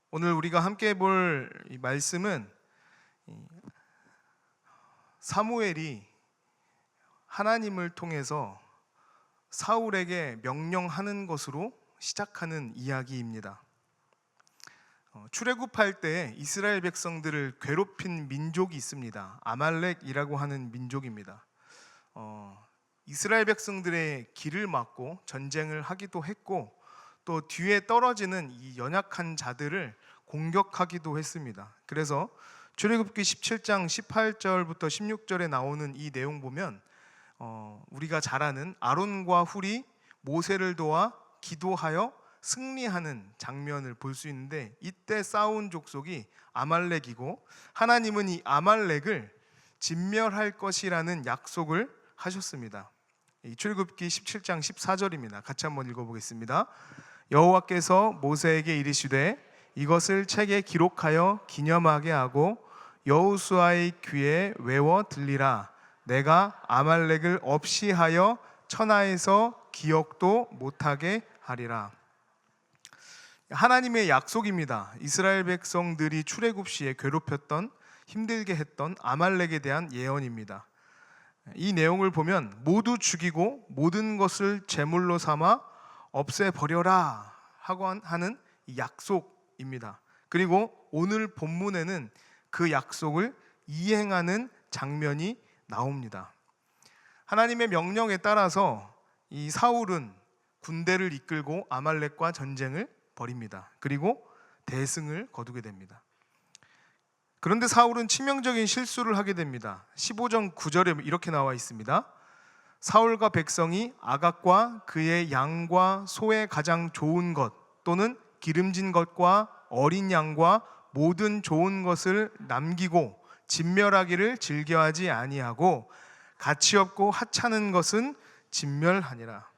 오늘 우리가 함께 볼 이 말씀은 사무엘이 하나님을 통해서 사울에게 명령하는 것으로 시작하는 이야기입니다. 출애굽할 때 이스라엘 백성들을 괴롭힌 민족이 있습니다. 아말렉이라고 하는 민족입니다. 이스라엘 백성들의 길을 막고 전쟁을 하기도 했고, 또 뒤에 떨어지는 이 연약한 자들을 공격하기도 했습니다. 그래서 출애굽기 17장 18절부터 16절에 나오는 이 내용 보면 우리가 잘 아는 아론과 훌이 모세를 도와 기도하여 승리하는 장면을 볼 수 있는데, 이때 싸운 족속이 아말렉이고 하나님은 이 아말렉을 진멸할 것이라는 약속을 하셨습니다. 출애굽기 17장 14절입니다. 같이 한번 읽어보겠습니다. 여호와께서 모세에게 이르시되 이것을 책에 기록하여 기념하게 하고 여호수아의 귀에 외워 들리라. 내가 아말렉을 없이 하여 천하에서 기억도 못하게 하리라. 하나님의 약속입니다. 이스라엘 백성들이 출애굽 시에 괴롭혔던, 힘들게 했던 아말렉에 대한 예언입니다. 이 내용을 보면 모두 죽이고 모든 것을 제물로 삼아 없애버려라 하고 하는 약속입니다. 그리고 오늘 본문에는 그 약속을 이행하는 장면이 나옵니다. 하나님의 명령에 따라서 이 사울은 군대를 이끌고 아말렉과 전쟁을 벌입니다. 그리고 대승을 거두게 됩니다. 그런데 사울은 치명적인 실수를 하게 됩니다. 15장 9절에 이렇게 나와 있습니다. 사울과 백성이 아각과 그의 양과 소의 가장 좋은 것 또는 기름진 것과 어린 양과 모든 좋은 것을 남기고 진멸하기를 즐겨하지 아니하고 가치없고 하찮은 것은 진멸하니라.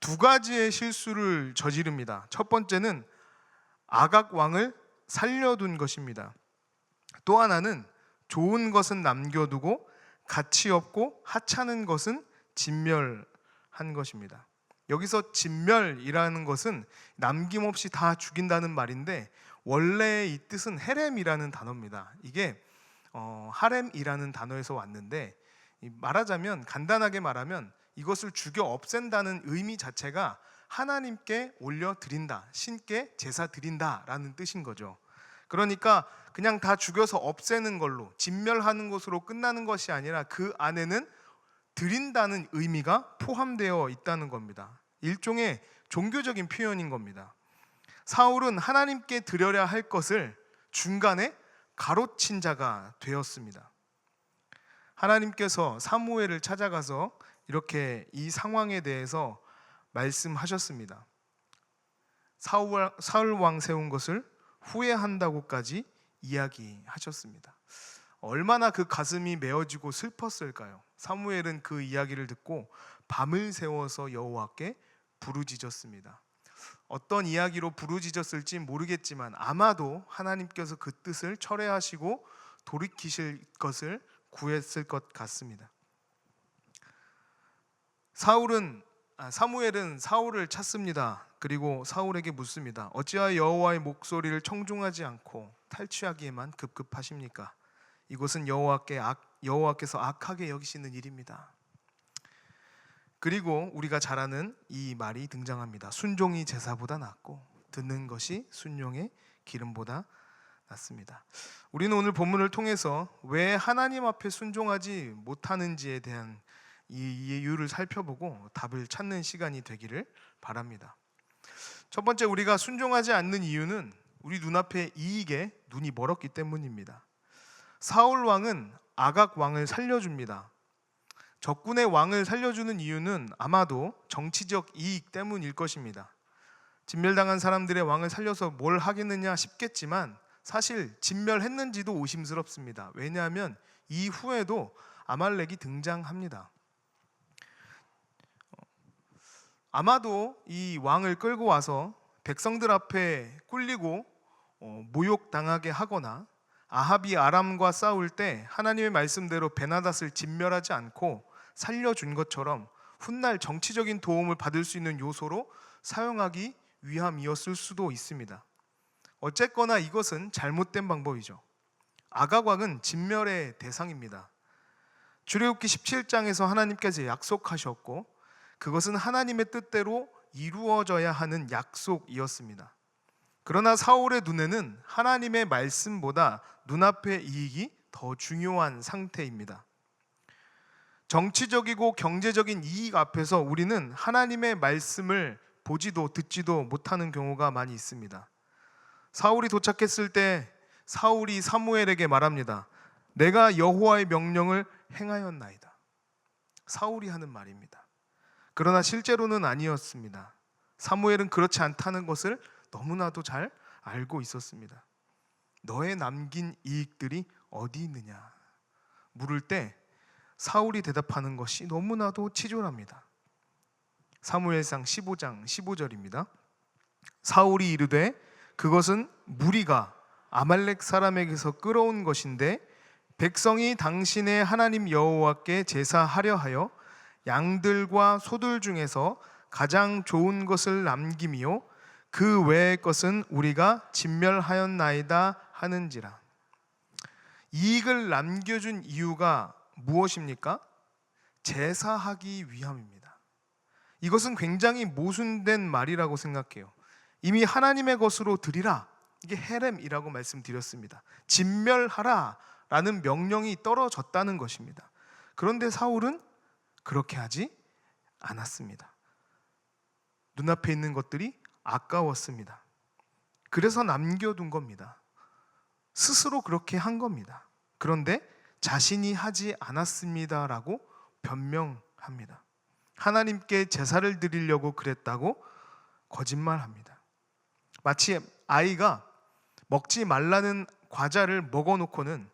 두 가지의 실수를 저지릅니다. 첫 번째는 아각 왕을 살려둔 것입니다. 또 하나는 좋은 것은 남겨두고 가치없고 하찮은 것은 진멸한 것입니다. 여기서 진멸이라는 것은 남김없이 다 죽인다는 말인데, 원래 이 뜻은 헤렘이라는 단어입니다. 이게 하렘이라는 단어에서 왔는데, 말하자면, 간단하게 말하면 이것을 죽여 없앤다는 의미 자체가 하나님께 올려드린다, 신께 제사 드린다라는 뜻인 거죠. 그러니까 그냥 다 죽여서 없애는 걸로, 진멸하는 것으로 끝나는 것이 아니라 그 안에는 드린다는 의미가 포함되어 있다는 겁니다. 일종의 종교적인 표현인 겁니다. 사울은 하나님께 드려야 할 것을 중간에 가로친 자가 되었습니다. 하나님께서 사무엘을 찾아가서 이렇게 이 상황에 대해서 말씀하셨습니다. 사울 왕 세운 것을 후회한다고까지 이야기하셨습니다. 얼마나 그 가슴이 메어지고 슬펐을까요? 사무엘은 그 이야기를 듣고 밤을 새워서 여호와께 부르짖었습니다. 어떤 이야기로 부르짖었을지 모르겠지만 아마도 하나님께서 그 뜻을 철회하시고 돌이키실 것을 구했을 것 같습니다. 사무엘은 사울을 찾습니다. 그리고 사울에게 묻습니다. 어찌하여 여호와의 목소리를 청중하지 않고 탈취하기에만 급급하십니까? 이것은 여호와께서 악하게 여기시는 일입니다. 그리고 우리가 잘 아는 이 말이 등장합니다. 순종이 제사보다 낫고 듣는 것이 순종의 기름보다 낫습니다. 우리는 오늘 본문을 통해서 왜 하나님 앞에 순종하지 못하는지에 대한 이 이유를 살펴보고 답을 찾는 시간이 되기를 바랍니다. 첫 번째, 우리가 순종하지 않는 이유는 우리 눈앞의 이익에 눈이 멀었기 때문입니다. 사울 왕은 아각 왕을 살려줍니다. 적군의 왕을 살려주는 이유는 아마도 정치적 이익 때문일 것입니다. 진멸당한 사람들의 왕을 살려서 뭘 하겠느냐 싶겠지만 사실 진멸했는지도 의심스럽습니다. 왜냐하면 이후에도 아말렉이 등장합니다. 아마도 이 왕을 끌고 와서 백성들 앞에 꿀리고 모욕당하게 하거나, 아합이 아람과 싸울 때 하나님의 말씀대로 베나닷을 진멸하지 않고 살려준 것처럼 훗날 정치적인 도움을 받을 수 있는 요소로 사용하기 위함이었을 수도 있습니다. 어쨌거나 이것은 잘못된 방법이죠. 아가광은 진멸의 대상입니다. 출애굽기 17장에서 하나님께서 약속하셨고 그것은 하나님의 뜻대로 이루어져야 하는 약속이었습니다. 그러나 사울의 눈에는 하나님의 말씀보다 눈앞의 이익이 더 중요한 상태입니다. 정치적이고 경제적인 이익 앞에서 우리는 하나님의 말씀을 보지도 듣지도 못하는 경우가 많이 있습니다. 사울이 도착했을 때 사울이 사무엘에게 말합니다. 내가 여호와의 명령을 행하였나이다. 사울이 하는 말입니다. 그러나 실제로는 아니었습니다. 사무엘은 그렇지 않다는 것을 너무나도 잘 알고 있었습니다. 너의 남긴 이익들이 어디 있느냐 물을 때 사울이 대답하는 것이 너무나도 치졸합니다. 사무엘상 15장 15절입니다. 사울이 이르되 그것은 무리가 아말렉 사람에게서 끌어온 것인데 백성이 당신의 하나님 여호와께 제사하려 하여 양들과 소들 중에서 가장 좋은 것을 남김이요 그 외의 것은 우리가 진멸하였나이다 하는지라. 이익을 남겨준 이유가 무엇입니까? 제사하기 위함입니다. 이것은 굉장히 모순된 말이라고 생각해요. 이미 하나님의 것으로 드리라, 이게 헤렘이라고 말씀드렸습니다. 진멸하라 라는 명령이 떨어졌다는 것입니다. 그런데 사울은 그렇게 하지 않았습니다. 눈앞에 있는 것들이 아까웠습니다. 그래서 남겨둔 겁니다. 스스로 그렇게 한 겁니다. 그런데 자신이 하지 않았습니다라고 변명합니다. 하나님께 제사를 드리려고 그랬다고 거짓말합니다. 마치 아이가 먹지 말라는 과자를 먹어놓고는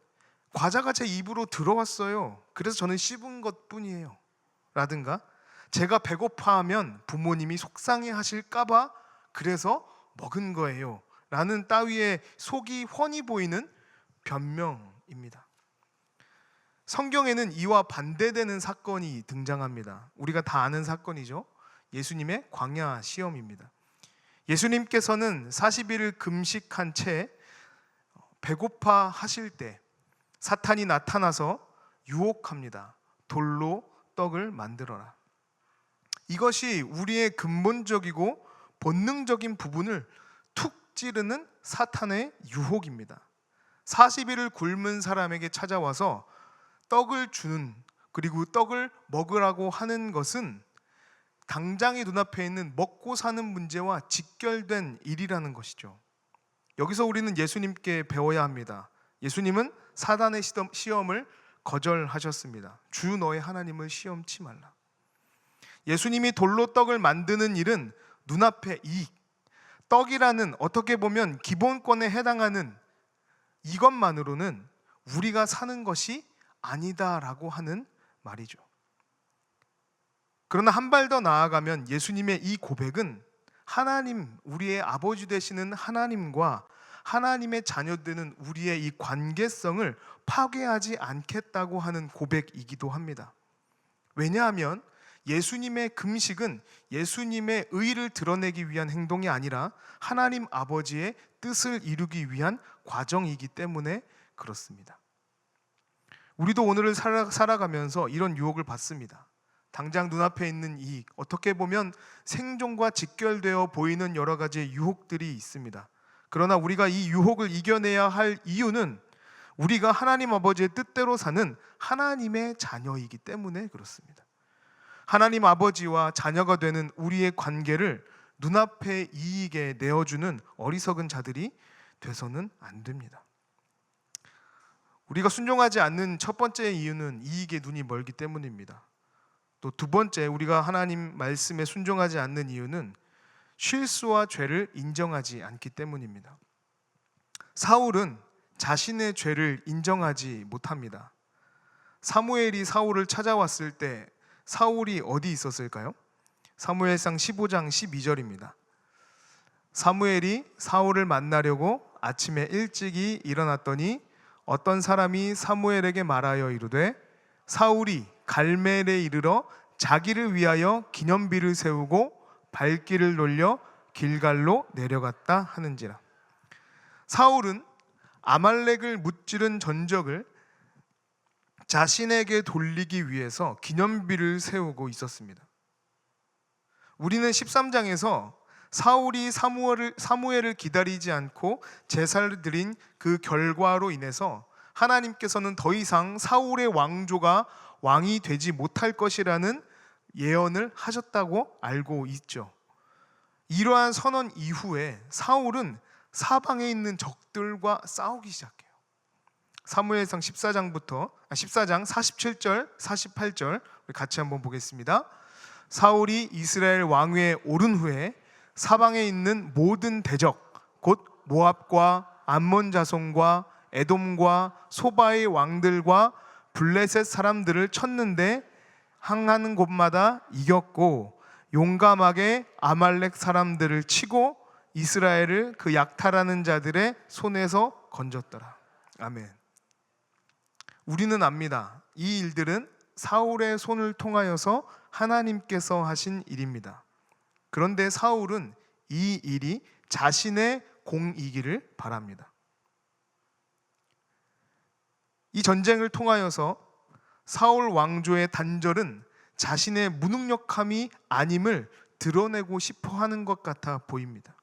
과자가 제 입으로 들어왔어요. 그래서 저는 씹은 것뿐이에요. 라든가 제가 배고파하면 부모님이 속상해 하실까봐 그래서 먹은 거예요. 라는 따위의 속이 훤히 보이는 변명입니다. 성경에는 이와 반대되는 사건이 등장합니다. 우리가 다 아는 사건이죠. 예수님의 광야 시험입니다. 예수님께서는 40일을 금식한 채 배고파 하실 때 사탄이 나타나서 유혹합니다. 돌로 떡을 만들어라. 이것이 우리의 근본적이고 본능적인 부분을 툭 찌르는 사탄의 유혹입니다. 40일을 굶은 사람에게 찾아와서 떡을 주는, 그리고 떡을 먹으라고 하는 것은 당장의 눈앞에 있는 먹고 사는 문제와 직결된 일이라는 것이죠. 여기서 우리는 예수님께 배워야 합니다. 예수님은 사단의 시험을 거절하셨습니다. 주 너의 하나님을 시험치 말라. 예수님이 돌로 떡을 만드는 일은 눈앞의 이익, 떡이라는 어떻게 보면 기본권에 해당하는 이것만으로는 우리가 사는 것이 아니다라고 하는 말이죠. 그러나 한 발 더 나아가면 예수님의 이 고백은 하나님, 우리의 아버지 되시는 하나님과 하나님의 자녀되는 우리의 이 관계성을 파괴하지 않겠다고 하는 고백이기도 합니다. 왜냐하면 예수님의 금식은 예수님의 의를 드러내기 위한 행동이 아니라 하나님 아버지의 뜻을 이루기 위한 과정이기 때문에 그렇습니다. 우리도 오늘을 살아가면서 이런 유혹을 받습니다. 당장 눈앞에 있는 이익, 어떻게 보면 생존과 직결되어 보이는 여러 가지의 유혹들이 있습니다. 그러나 우리가 이 유혹을 이겨내야 할 이유는 우리가 하나님 아버지의 뜻대로 사는 하나님의 자녀이기 때문에 그렇습니다. 하나님 아버지와 자녀가 되는 우리의 관계를 눈앞의 이익에 내어주는 어리석은 자들이 돼서는 안 됩니다. 우리가 순종하지 않는 첫 번째 이유는 이익에 눈이 멀기 때문입니다. 또 두 번째, 우리가 하나님 말씀에 순종하지 않는 이유는 실수와 죄를 인정하지 않기 때문입니다. 사울은 자신의 죄를 인정하지 못합니다. 사무엘이 사울을 찾아왔을 때 사울이 어디 있었을까요? 사무엘상 15장 12절입니다. 사무엘이 사울을 만나려고 아침에 일찍이 일어났더니 어떤 사람이 사무엘에게 말하여 이르되 사울이 갈멜에 이르러 자기를 위하여 기념비를 세우고 발길을 돌려 길갈로 내려갔다 하는지라. 사울은 아말렉을 무찌른 전적을 자신에게 돌리기 위해서 기념비를 세우고 있었습니다. 우리는 13장에서 사울이 사무엘을 기다리지 않고 제사를 드린 그 결과로 인해서 하나님께서는 더 이상 사울의 왕조가 왕이 되지 못할 것이라는 예언을 하셨다고 알고 있죠. 이러한 선언 이후에 사울은 사방에 있는 적들과 싸우기 시작해요. 사무엘상 14장 47절 48절 우리 같이 한번 보겠습니다. 사울이 이스라엘 왕위에 오른 후에 사방에 있는 모든 대적 곧 모압과 암몬 자손과 에돔과 소바의 왕들과 블레셋 사람들을 쳤는데 항하는 곳마다 이겼고 용감하게 아말렉 사람들을 치고 이스라엘을 그 약탈하는 자들의 손에서 건졌더라. 아멘. 우리는 압니다. 이 일들은 사울의 손을 통하여서 하나님께서 하신 일입니다. 그런데 사울은 이 일이 자신의 공이기를 바랍니다. 이 전쟁을 통하여서 사울 왕조의 단절은 자신의 무능력함이 아님을 드러내고 싶어 하는 것 같아 보입니다.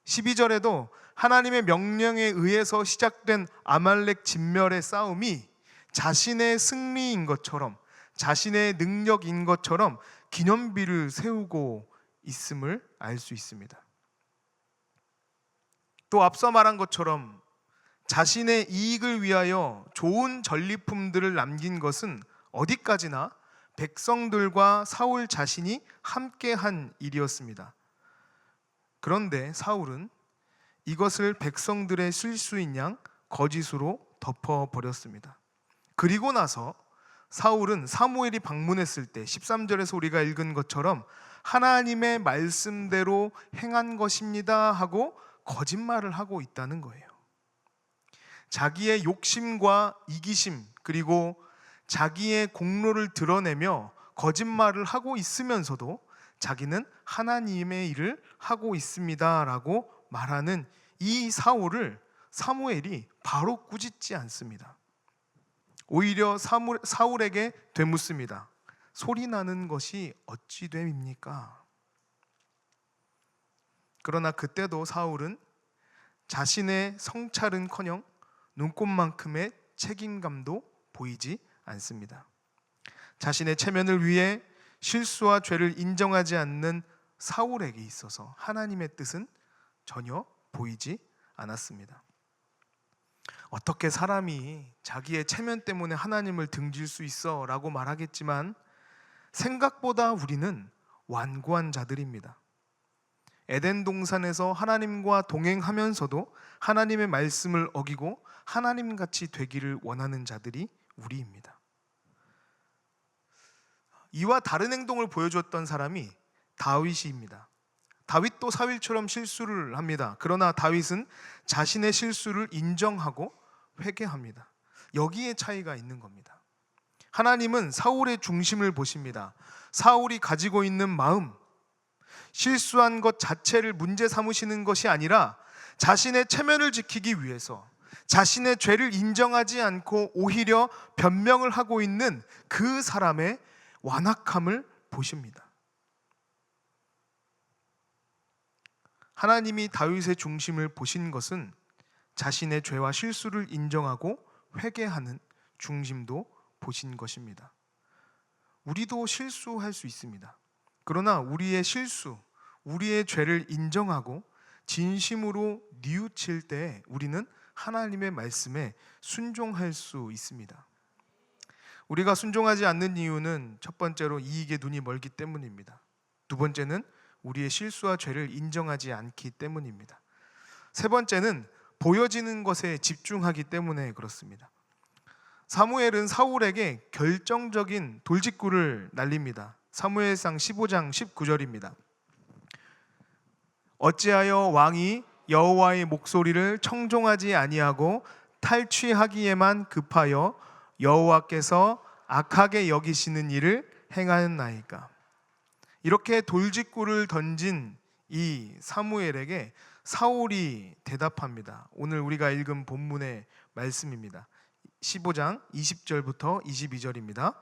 12절에도 하나님의 명령에 의해서 시작된 아말렉 진멸의 싸움이 자신의 승리인 것처럼, 자신의 능력인 것처럼 기념비를 세우고 있음을 알 수 있습니다. 또 앞서 말한 것처럼 자신의 이익을 위하여 좋은 전리품들을 남긴 것은 어디까지나 백성들과 사울 자신이 함께한 일이었습니다. 그런데 사울은 이것을 백성들의 실수인 양 거짓으로 덮어버렸습니다. 그리고 나서 사울은 사무엘이 방문했을 때 13절에서 우리가 읽은 것처럼 하나님의 말씀대로 행한 것입니다 하고 거짓말을 하고 있다는 거예요. 자기의 욕심과 이기심 그리고 자기의 공로를 드러내며 거짓말을 하고 있으면서도 자기는 하나님의 일을 하고 있습니다 라고 말하는 이 사울을 사무엘이 바로 꾸짖지 않습니다. 오히려 사울에게 되묻습니다. 소리 나는 것이 어찌 됨입니까? 그러나 그때도 사울은 자신의 성찰은커녕 눈꽃만큼의 책임감도 보이지 않습니다. 자신의 체면을 위해 실수와 죄를 인정하지 않는 사울에게 있어서 하나님의 뜻은 전혀 보이지 않았습니다. 어떻게 사람이 자기의 체면 때문에 하나님을 등질 수 있어 라고 말하겠지만 생각보다 우리는 완고한 자들입니다. 에덴 동산에서 하나님과 동행하면서도 하나님의 말씀을 어기고 하나님같이 되기를 원하는 자들이 우리입니다. 이와 다른 행동을 보여줬던 사람이 다윗입니다. 다윗도 사울처럼 실수를 합니다. 그러나 다윗은 자신의 실수를 인정하고 회개합니다. 여기에 차이가 있는 겁니다. 하나님은 사울의 중심을 보십니다. 사울이 가지고 있는 마음, 실수한 것 자체를 문제 삼으시는 것이 아니라 자신의 체면을 지키기 위해서 자신의 죄를 인정하지 않고 오히려 변명을 하고 있는 그 사람의 완악함을 보십니다. 하나님이 다윗의 중심을 보신 것은 자신의 죄와 실수를 인정하고 회개하는 중심도 보신 것입니다. 우리도 실수할 수 있습니다. 그러나 우리의 실수, 우리의 죄를 인정하고 진심으로 뉘우칠 때 우리는 하나님의 말씀에 순종할 수 있습니다. 우리가 순종하지 않는 이유는 첫 번째로 이익에 눈이 멀기 때문입니다. 두 번째는 우리의 실수와 죄를 인정하지 않기 때문입니다. 세 번째는 보여지는 것에 집중하기 때문에 그렇습니다. 사무엘은 사울에게 결정적인 돌직구를 날립니다. 사무엘상 15장 19절입니다. 어찌하여 왕이 여호와의 목소리를 청종하지 아니하고 탈취하기에만 급하여 여호와께서 악하게 여기시는 일을 행하였나이까. 이렇게 돌직구를 던진 이 사무엘에게 사울이 대답합니다. 오늘 우리가 읽은 본문의 말씀입니다. 15장 20절부터 22절입니다.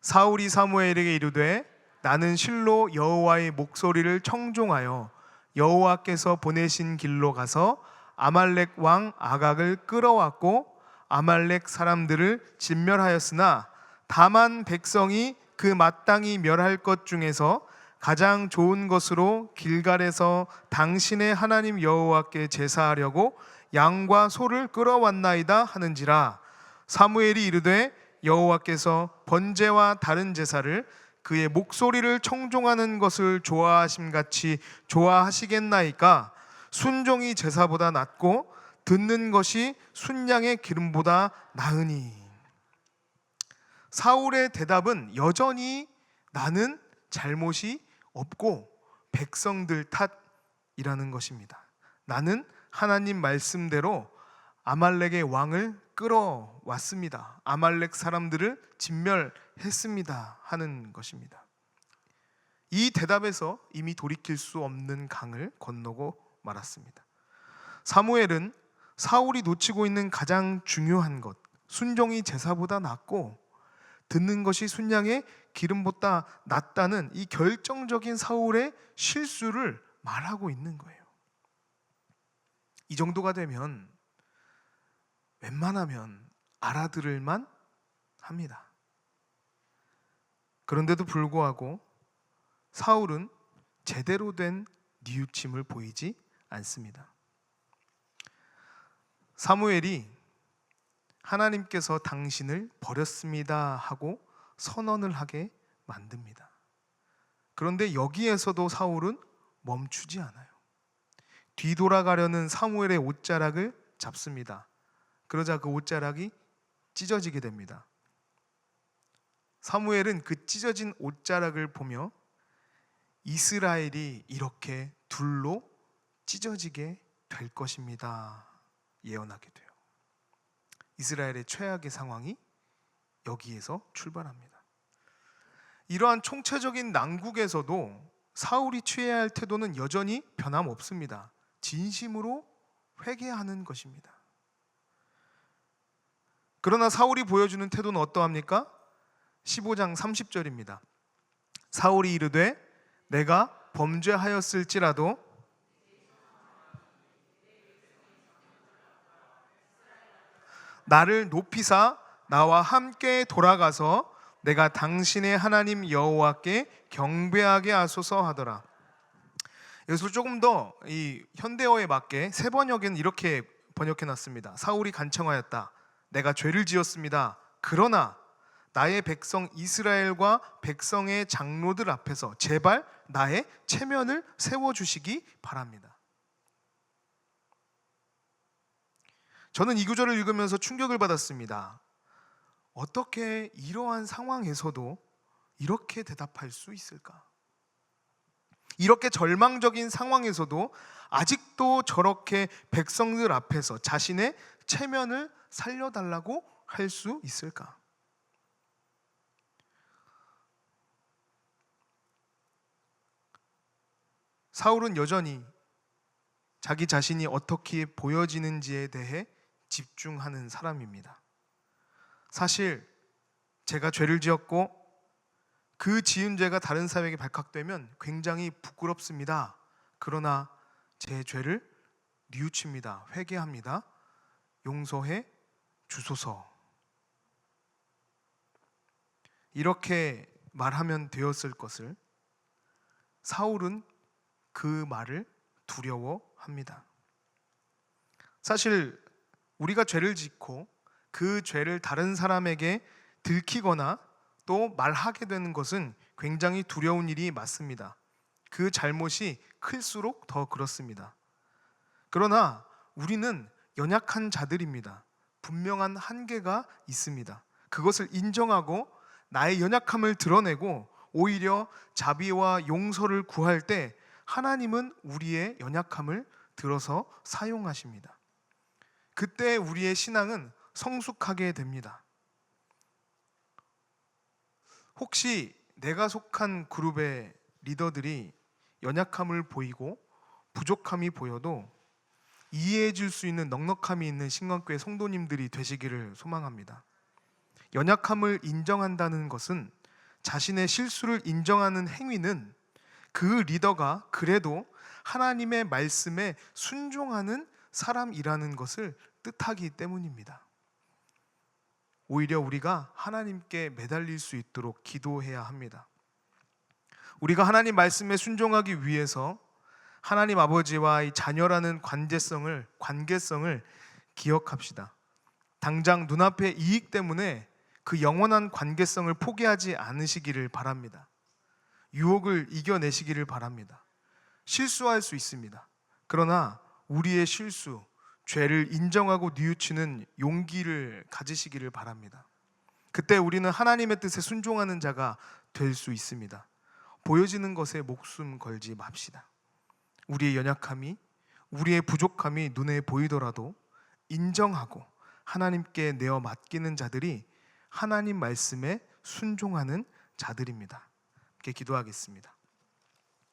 사울이 사무엘에게 이르되 나는 실로 여호와의 목소리를 청종하여 여호와께서 보내신 길로 가서 아말렉 왕 아각을 끌어왔고 아말렉 사람들을 진멸하였으나 다만 백성이 그 마땅히 멸할 것 중에서 가장 좋은 것으로 길갈에서 당신의 하나님 여호와께 제사하려고 양과 소를 끌어왔나이다 하는지라. 사무엘이 이르되 여호와께서 번제와 다른 제사를 그의 목소리를 청종하는 것을 좋아하심같이 좋아하시겠나이까. 순종이 제사보다 낫고 듣는 것이 순양의 기름보다 나으니. 사울의 대답은 여전히 나는 잘못이 없고 백성들 탓이라는 것입니다. 나는 하나님 말씀대로 아말렉의 왕을 끌어왔습니다. 아말렉 사람들을 진멸했습니다 하는 것입니다. 이 대답에서 이미 돌이킬 수 없는 강을 건너고 말았습니다. 사무엘은 사울이 놓치고 있는 가장 중요한 것, 순종이 제사보다 낫고 듣는 것이 순양의 기름보다 낫다는 이 결정적인 사울의 실수를 말하고 있는 거예요. 이 정도가 되면 웬만하면 알아들을만 합니다. 그런데도 불구하고 사울은 제대로 된 뉘우침을 보이지 않습니다. 사무엘이 하나님께서 당신을 버렸습니다 하고 선언을 하게 만듭니다. 그런데 여기에서도 사울은 멈추지 않아요. 뒤돌아가려는 사무엘의 옷자락을 잡습니다. 그러자 그 옷자락이 찢어지게 됩니다. 사무엘은 그 찢어진 옷자락을 보며 이스라엘이 이렇게 둘로 찢어지게 될 것입니다 예언하게 돼요. 이스라엘의 최악의 상황이 여기에서 출발합니다. 이러한 총체적인 난국에서도 사울이 취해야 할 태도는 여전히 변함없습니다. 진심으로 회개하는 것입니다. 그러나 사울이 보여주는 태도는 어떠합니까? 15장 30절입니다. 사울이 이르되 내가 범죄하였을지라도 나를 높이사 나와 함께 돌아가서 내가 당신의 하나님 여호와께 경배하게 하소서 하더라. 여기서 조금 더 이 현대어에 맞게 새 번역에는 이렇게 번역해 놨습니다. 사울이 간청하였다. 내가 죄를 지었습니다. 그러나 나의 백성 이스라엘과 백성의 장로들 앞에서 제발 나의 체면을 세워주시기 바랍니다. 저는 이 구절을 읽으면서 충격을 받았습니다. 어떻게 이러한 상황에서도 이렇게 대답할 수 있을까? 이렇게 절망적인 상황에서도 아직도 저렇게 백성들 앞에서 자신의 체면을 살려달라고 할 수 있을까? 사울은 여전히 자기 자신이 어떻게 보여지는지에 대해 집중하는 사람입니다. 사실 제가 죄를 지었고 그 지은 죄가 다른 사람에게 발각되면 굉장히 부끄럽습니다. 그러나 제 죄를 뉘우칩니다. 회개합니다. 용서해 주소서. 이렇게 말하면 되었을 것을 사울은 그 말을 두려워합니다. 사실 우리가 죄를 짓고 그 죄를 다른 사람에게 들키거나 또 말하게 되는 것은 굉장히 두려운 일이 맞습니다. 그 잘못이 클수록 더 그렇습니다. 그러나 우리는 연약한 자들입니다. 분명한 한계가 있습니다. 그것을 인정하고 나의 연약함을 드러내고 오히려 자비와 용서를 구할 때 하나님은 우리의 연약함을 들어서 사용하십니다. 그때 우리의 신앙은 성숙하게 됩니다. 혹시 내가 속한 그룹의 리더들이 연약함을 보이고 부족함이 보여도 이해해 줄 수 있는 넉넉함이 있는 신광교회 성도님들이 되시기를 소망합니다. 연약함을 인정한다는 것은, 자신의 실수를 인정하는 행위는 그 리더가 그래도 하나님의 말씀에 순종하는 사람이라는 것을 뜻하기 때문입니다. 오히려 우리가 하나님께 매달릴 수 있도록 기도해야 합니다. 우리가 하나님 말씀에 순종하기 위해서 하나님 아버지와의 자녀라는 관계성을 기억합시다. 당장 눈앞의 이익 때문에 그 영원한 관계성을 포기하지 않으시기를 바랍니다. 유혹을 이겨내시기를 바랍니다. 실수할 수 있습니다. 그러나 우리의 실수, 죄를 인정하고 뉘우치는 용기를 가지시기를 바랍니다. 그때 우리는 하나님의 뜻에 순종하는 자가 될 수 있습니다. 보여지는 것에 목숨 걸지 맙시다. 우리의 연약함이, 우리의 부족함이 눈에 보이더라도 인정하고 하나님께 내어 맡기는 자들이 하나님 말씀에 순종하는 자들입니다. 함께 기도하겠습니다.